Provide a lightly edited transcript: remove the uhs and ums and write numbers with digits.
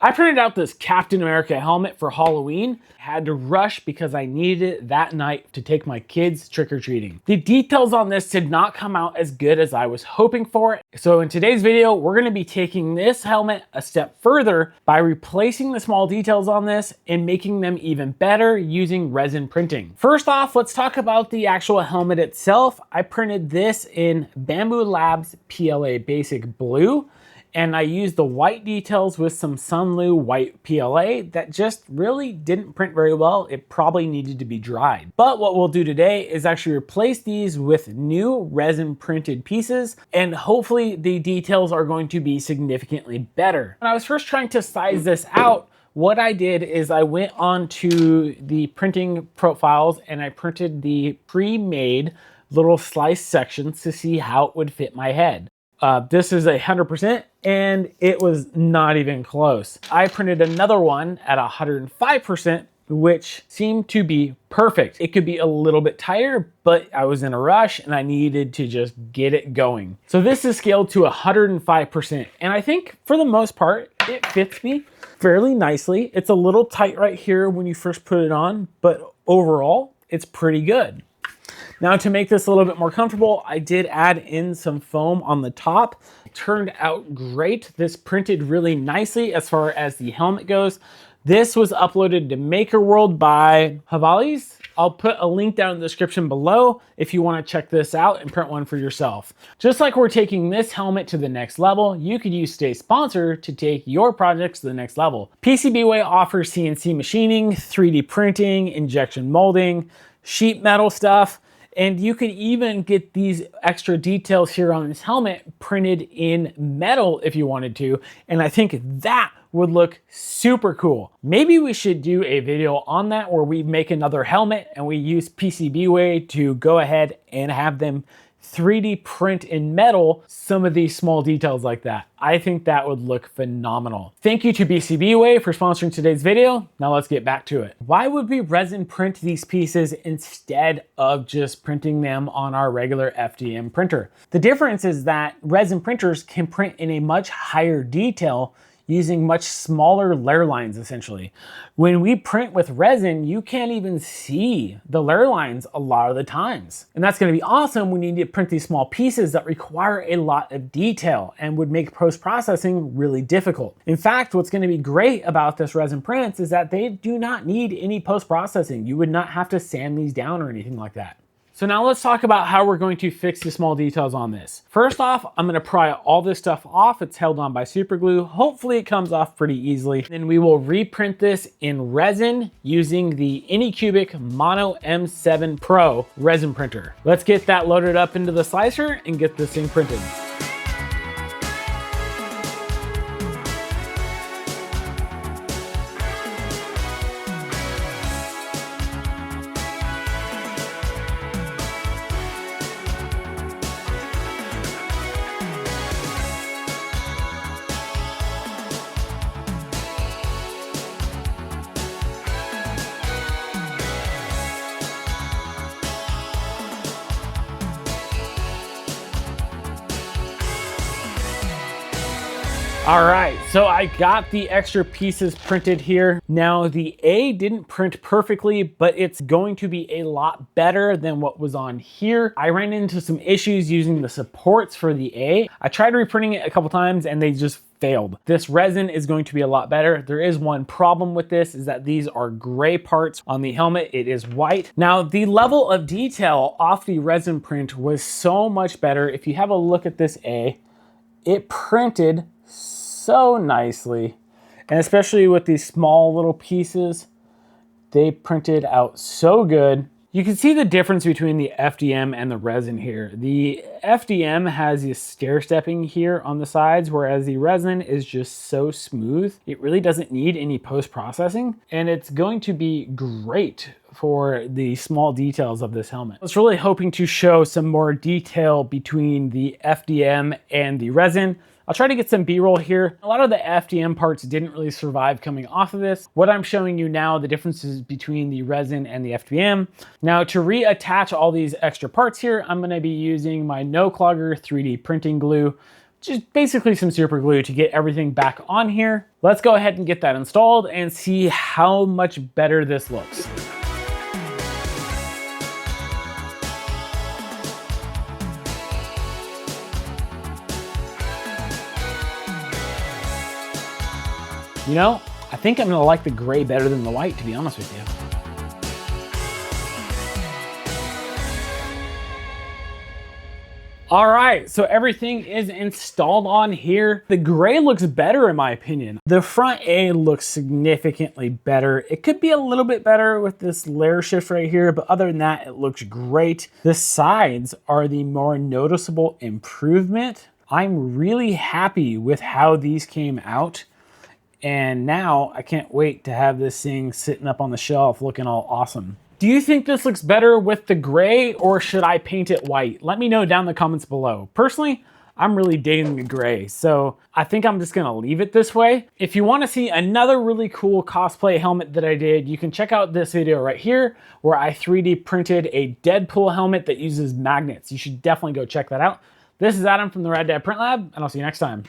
I printed out this Captain America helmet for Halloween. I had to rush because I needed it that night to take my kids trick-or-treating. The details on this did not come out as good as I was hoping for. So in today's video, we're gonna be taking this helmet a step further by replacing the small details on this and making them even better using resin printing. First off, let's talk about the actual helmet itself. I printed this in Bamboo Labs PLA Basic Blue. And I used the white details with some Sunlu white PLA that just really didn't print very well. It probably needed to be dried. But what we'll do today is actually replace these with new resin printed pieces, and hopefully the details are going to be significantly better. When I was first trying to size this out, what I did is I went onto the printing profiles and I printed the pre-made little slice sections to see how it would fit my head. This is 100% and it was not even close. I printed another one at 105%, which seemed to be perfect. It could be a little bit tighter, but I was in a rush and I needed to just get it going. So this is scaled to 105%. And I think for the most part, it fits me fairly nicely. It's a little tight right here when you first put it on, but overall, it's pretty good. Now to make this a little bit more comfortable, I did add in some foam on the top. It turned out great. This printed really nicely as far as the helmet goes. This was uploaded to Maker World by Havali's. I'll put a link down in the description below if you want to check this out and print one for yourself. Just like we're taking this helmet to the next level, you could use today's sponsor to take your projects to the next level. PCBWay offers CNC machining, 3D printing, injection molding, sheet metal stuff. And you could even get these extra details here on this helmet printed in metal if you wanted to. And I think that would look super cool. Maybe we should do a video on that where we make another helmet and we use PCBWay to go ahead and have them 3D print in metal some of these small details like that. I think that would look phenomenal. Thank you to PCBWay for sponsoring today's video. Now let's get back to it. Why would we resin print these pieces instead of just printing them on our regular FDM printer? The difference is that resin printers can print in a much higher detail using much smaller layer lines essentially. When we print with resin, you can't even see the layer lines a lot of the times. And that's gonna be awesome when you need to print these small pieces that require a lot of detail and would make post-processing really difficult. In fact, what's gonna be great about this resin prints is that they do not need any post-processing. You would not have to sand these down or anything like that. So now let's talk about how we're going to fix the small details on this. First off, I'm gonna pry all this stuff off. It's held on by super glue. Hopefully it comes off pretty easily. Then we will reprint this in resin using the Anycubic Mono M7 Pro resin printer. Let's get that loaded up into the slicer and get this thing printed. All right, so I got the extra pieces printed here. Now the A didn't print perfectly, but it's going to be a lot better than what was on here. I ran into some issues using the supports for the A. I tried reprinting it a couple times and they just failed. This resin is going to be a lot better. There is one problem with this is that these are gray parts on the helmet. It is white. Now the level of detail off the resin print was so much better. If you have a look at this A, it printed so nicely, and especially with these small little pieces, they printed out so good. You can see the difference between the FDM and the resin here. The FDM has this stair stepping here on the sides, whereas the resin is just so smooth. It really doesn't need any post-processing, and it's going to be great for the small details of this helmet. I was really hoping to show some more detail between the FDM and the resin. I'll try to get some B-roll here. A lot of the FDM parts didn't really survive coming off of this. What I'm showing you now, the differences between the resin and the FDM. Now to reattach all these extra parts here, I'm gonna be using my No Clogger 3D printing glue just basically some super glue to get everything back on here. Let's go ahead and get that installed and see how much better this looks. You know, I think I'm gonna like the gray better than the white, to be honest with you. All right, so everything is installed on here. The gray looks better in my opinion. The front A looks significantly better. It could be a little bit better with this layer shift right here, but other than that, it looks great. The sides are the more noticeable improvement. I'm really happy with how these came out. And now I can't wait to have this thing sitting up on the shelf looking all awesome. Do you think this looks better with the gray or should I paint it white? Let me know down in the comments below. Personally, I'm really digging the gray, so I think I'm just gonna leave it this way. If you wanna see another really cool cosplay helmet that I did, you can check out this video right here where I 3D printed a Deadpool helmet that uses magnets. You should definitely go check that out. This is Adam from the Rad Dad Print Lab, and I'll see you next time.